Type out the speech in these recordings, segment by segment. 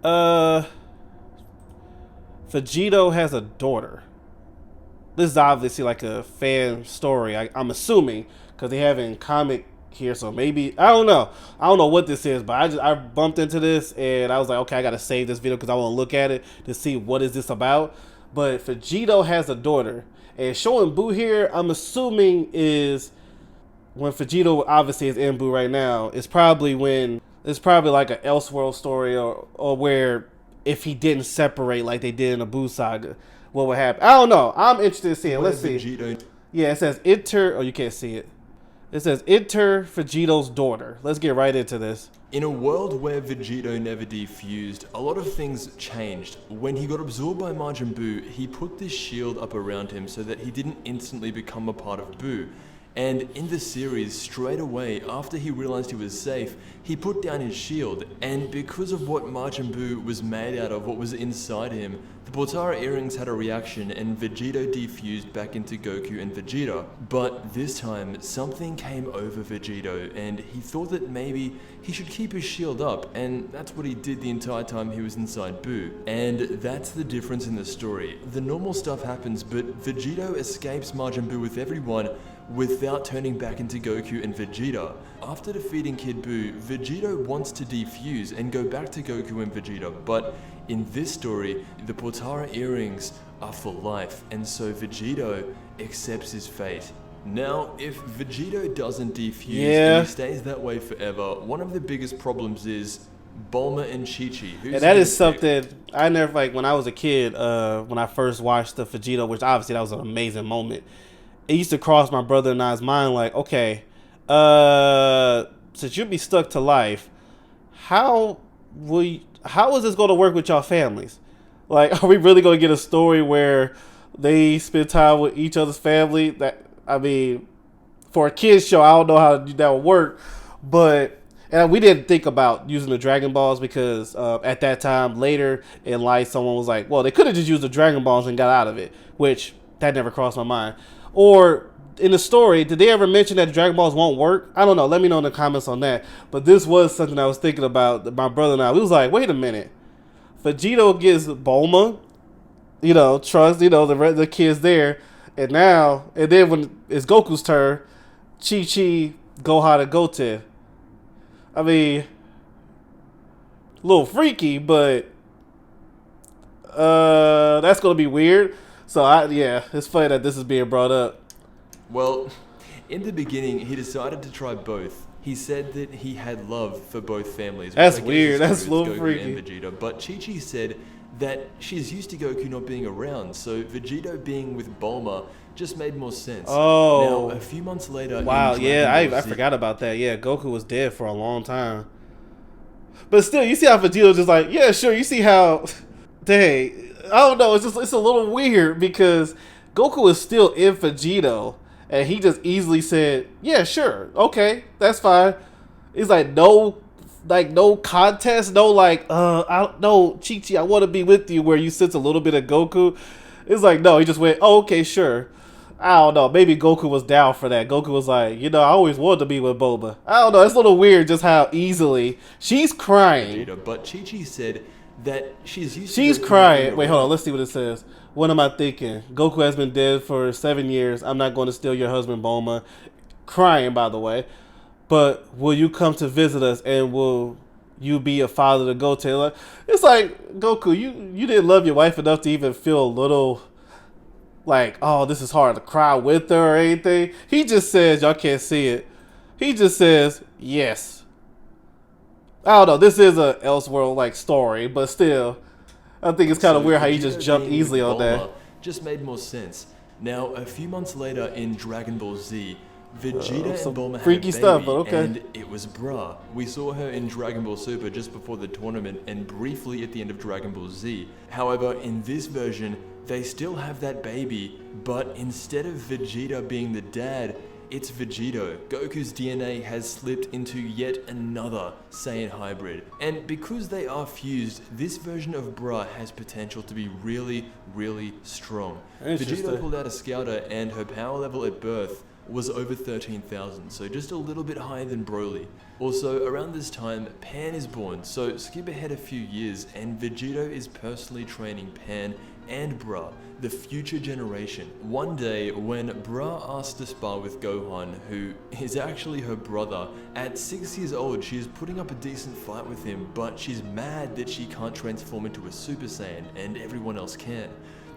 Uh, Vegito has a daughter. This is obviously like a fan story. I'm assuming because they have it in comic here, so maybe I don't know. I don't know what this is, but I bumped into this and I was like, okay, I gotta save this video because I want to look at it to see what is this about. But Vegito has a daughter, and showing Boo here, I'm assuming is when Vegito obviously is in Boo right now. It's probably like an Elseworld story or where if he didn't separate like they did in the Boo saga, what would happen? I don't know. I'm interested in seeing. Let's see. Yeah, it says enter. Oh, you can't see it. It says enter Vegito's daughter. Let's get right into this. In a world where Vegito never defused, a lot of things changed. When he got absorbed by Majin Buu, he put this shield up around him so that he didn't instantly become a part of Buu. And in the series, straight away, after he realized he was safe, he put down his shield, and because of what Majin Buu was made out of, what was inside him, the Potara earrings had a reaction and Vegito defused back into Goku and Vegeta. But this time, something came over Vegito, and he thought that maybe he should keep his shield up, and that's what he did the entire time he was inside Buu. And that's the difference in the story. The normal stuff happens, but Vegito escapes Majin Buu with everyone, without turning back into Goku and Vegeta. After defeating Kid Buu, Vegito wants to defuse and go back to Goku and Vegeta, but in this story, the Potara earrings are for life, and so Vegito accepts his fate. Now, if Vegito doesn't defuse and he stays that way forever, one of the biggest problems is Bulma and Chi-Chi. And that is something I never, like when I was a kid, when I first watched the Vegito, which obviously that was an amazing moment. It used to cross my brother and I's mind like, okay, since you'll be stuck to life, how is this going to work with y'all families? Like, are we really going to get a story where they spend time with each other's family? That, I mean, for a kid's show, I don't know how that would work, but and we didn't think about using the Dragon Balls because at that time, later in life, someone was like, well, they could have just used the Dragon Balls and got out of it, which that never crossed my mind. Or in the story, did they ever mention that Dragon Balls won't work? I don't know. Let me know in the comments on that. But this was something I was thinking about. My brother and I, we was like, wait a minute. Vegito gives Bulma, trust, the kids there. And then when it's Goku's turn, Chi-Chi go how to Goten. I mean, a little freaky, but that's going to be weird. So, it's funny that this is being brought up. Well, in the beginning, he decided to try both. He said that he had love for both families. That's weird. That's a little freaky. And Vegeta. But Chi-Chi said that she's used to Goku not being around, so Vegito being with Bulma just made more sense. Oh. Now, a few months later... Wow, I forgot about that. Yeah, Goku was dead for a long time. But still, you see how Vegeto's just like, yeah, sure. You see how... Dang... I don't know. It's a little weird because Goku is still in Vegito, and he just easily said, "Yeah, sure, okay, that's fine." It's like no contest, no Chi-Chi, I want to be with you. Where you sense a little bit of Goku. It's like no, he just went, "Oh, okay, sure." I don't know. Maybe Goku was down for that. Goku was like, I always wanted to be with Boba. I don't know. It's a little weird just how easily she's crying. Vegeta, but Chi-Chi said that she's crying. Wait, hold on. Let's see what it says. What am I thinking? Goku has been dead for 7 years. I'm not going to steal your husband, Bulma. Crying, by the way. But will you come to visit us, and will you be a father to Goten? It's like, Goku, you didn't love your wife enough to even feel a little like, oh, this is hard to cry with her or anything. He just says, y'all can't see it. He just says, yes. I don't know. This is a Elseworld story, but still, I think it's kind of weird how you just jumped easily on that. Just made more sense. Now, a few months later in Dragon Ball Z, Vegeta and Bulma had a baby, stuff, but okay. And it was Bra. We saw her in Dragon Ball Super just before the tournament and briefly at the end of Dragon Ball Z. However, in this version, they still have that baby, but instead of Vegeta being the dad, it's Vegito. Goku's DNA has slipped into yet another Saiyan hybrid. And because they are fused, this version of Bra has potential to be really, really strong. Vegito pulled out a scouter and her power level at birth was over 13,000, so just a little bit higher than Broly. Also, around this time, Pan is born, so skip ahead a few years and Vegito is personally training Pan and Bra, the future generation. One day, when Bra asks to spar with Gohan, who is actually her brother, at 6 years old she is putting up a decent fight with him, but she's mad that she can't transform into a Super Saiyan and everyone else can.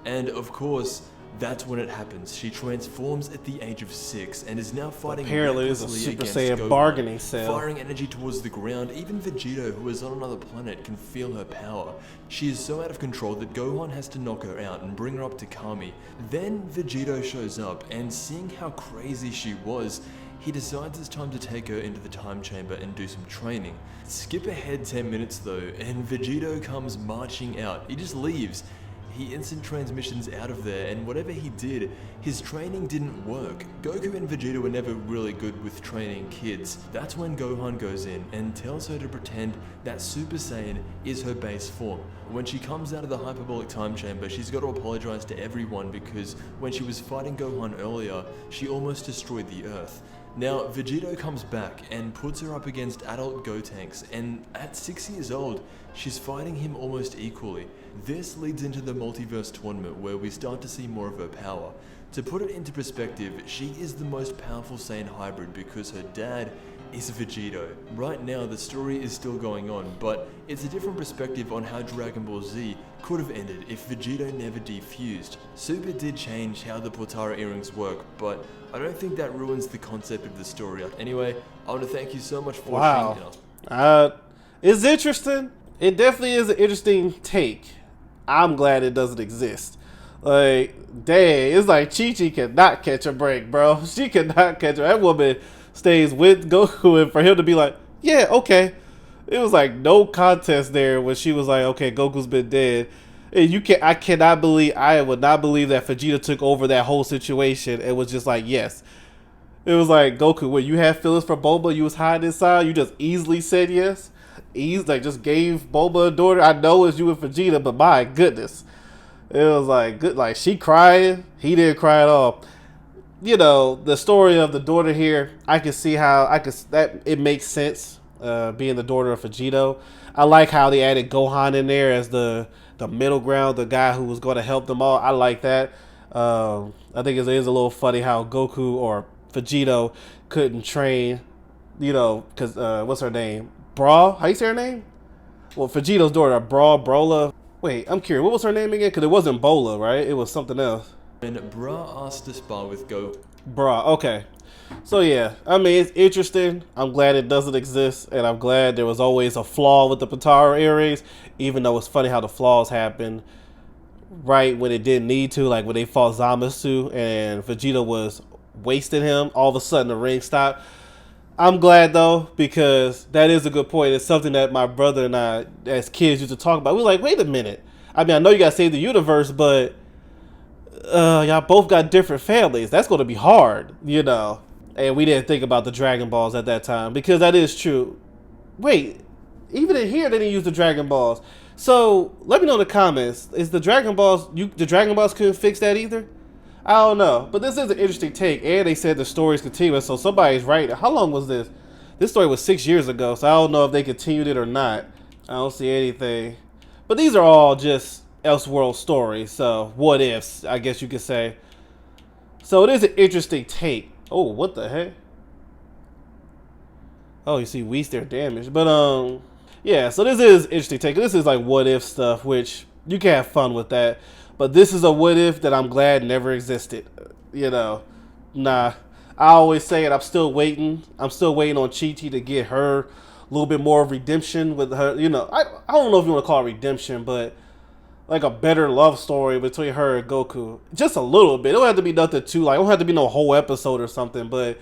And of course, that's when it happens. She transforms at the age of 6 and is now fighting Apparently, it's a recklessly Super against Saiyan Gohan, bargaining sale. firing energy towards the ground. Even Vegito, who is on another planet, can feel her power. She is so out of control that Gohan has to knock her out and bring her up to Kami. Then Vegito shows up, and seeing how crazy she was, he decides it's time to take her into the time chamber and do some training. Skip ahead 10 minutes though, and Vegito comes marching out. He just leaves. He instant transmissions out of there, and whatever he did, his training didn't work. Goku and Vegeta were never really good with training kids. That's when Gohan goes in and tells her to pretend that Super Saiyan is her base form. When she comes out of the hyperbolic time chamber, she's got to apologize to everyone because when she was fighting Gohan earlier, she almost destroyed the Earth. Now, Vegito comes back and puts her up against adult Gotenks, and at 6 years old, she's fighting him almost equally. This leads into the multiverse tournament where we start to see more of her power. To put it into perspective, she is the most powerful Saiyan hybrid because her dad is Vegito. Right now, the story is still going on, but it's a different perspective on how Dragon Ball Z could have ended if Vegito never defused. Super did change how the Potara earrings work, but I don't think that ruins the concept of the story. Anyway, I want to thank you so much for watching. It's interesting. It definitely is an interesting take. I'm glad it doesn't exist. Like, dang, it's like Chi-Chi cannot catch a break, bro. She cannot catch her. That woman stays with Goku, and for him to be like, yeah, okay. It was like no contest there when she was like, okay, Goku's been dead. And I would not believe that Vegeta took over that whole situation and was just like, yes. It was like, Goku, when you had feelings for Boba, you was hiding inside, you just easily said yes. Just gave Boba a daughter. I know it's you and Vegeta, but my goodness. It was like, good, like she crying, he didn't cry at all. You know, the story of the daughter here, I can see how, that it makes sense, being the daughter of Vegito. I like how they added Gohan in there as the middle ground, the guy who was going to help them all. I like that. I think it is a little funny how Goku or Vegito couldn't train, you know, because, what's her name? Bra? How you say her name? Well, Vegito's daughter, Brola. Wait, I'm curious. What was her name again? Because it wasn't Bola, right? It was something else. And Bra asked to spar with Go. Bra, okay. So yeah, I mean, it's interesting. I'm glad it doesn't exist, and I'm glad there was always a flaw with the Potara earrings, even though it's funny how the flaws happen right when it didn't need to, like when they fought Zamasu and Vegeta was wasting him, all of a sudden the ring stopped. I'm glad though, because that is a good point. It's something that my brother and I, as kids, used to talk about. We were like, wait a minute. I mean, I know you gotta save the universe, but y'all both got different families. That's gonna be hard, you know. And we didn't think about the Dragon Balls at that time, because that is true. Wait, even in here they didn't use the Dragon Balls. So let me know in the comments, is the Dragon Balls, the Dragon Balls couldn't fix that either? I don't know, but this is an interesting take, and they said the story's continuous, so somebody's right. How long was this? This story was 6 years ago, so I don't know if they continued it or not. I don't see anything. But these are all just Elseworld stories, so what ifs, I guess you could say. So it is an interesting take. Oh, what the heck? Oh, you see Whis there damaged. But, yeah, so this is interesting take. This is like what if stuff, which you can have fun with that. But this is a what if that I'm glad never existed. You know, nah. I always say it. I'm still waiting. I'm still waiting on Chi-Chi to get her a little bit more of redemption with her. You know, I don't know if you want to call it redemption, but like a better love story between her and Goku. Just a little bit. It don't have to be nothing too, like, it don't have to be no whole episode or something, but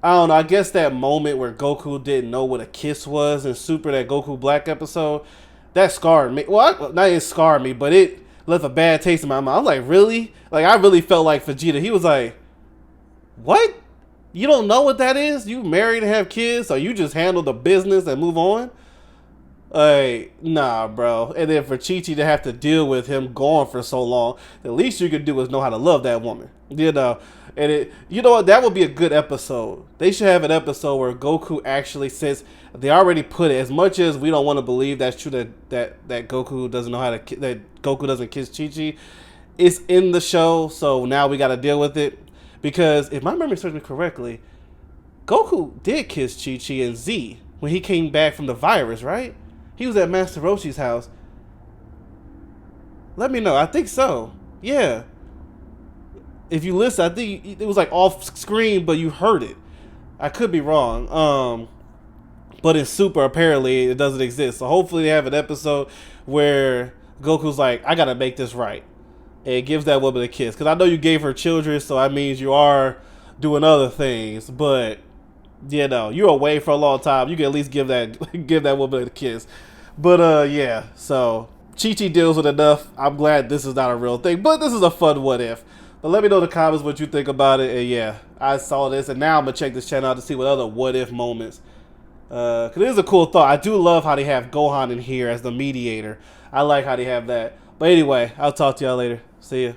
I don't know. I guess that moment where Goku didn't know what a kiss was in Super, that Goku Black episode, that scarred me. Well, not it scarred me, but it left a bad taste in my mouth. I was like, really? Like, I really felt like Vegeta. He was like, what? You don't know what that is? You married and have kids, so you just handle the business and move on? Like, nah, bro. And then for Chi-Chi to have to deal with him gone for so long, the least you could do is know how to love that woman. You know? And you know what? That would be a good episode. They should have an episode where Goku actually says they already put it. As much as we don't want to believe that's true that Goku doesn't know how to that Goku doesn't kiss Chi Chi, it's in the show. So now we got to deal with it because if my memory serves me correctly, Goku did kiss Chi Chi and Z when he came back from the virus, right? He was at Master Roshi's house. Let me know. I think so. Yeah. If you listen, I think it was like off screen, but you heard it. I could be wrong. But in Super, apparently, it doesn't exist. So hopefully they have an episode where Goku's like, I gotta make this right. And gives that woman a kiss. Because I know you gave her children, so that means you are doing other things. But, you know, you're away for a long time. You can at least give that woman a kiss. But, yeah. So, Chi-Chi deals with enough. I'm glad this is not a real thing. But this is a fun what if. But let me know in the comments what you think about it. And yeah, I saw this. And now I'm going to check this channel out to see what other what if moments. Because it is a cool thought. I do love how they have Gohan in here as the mediator. I like how they have that. But anyway, I'll talk to y'all later. See ya.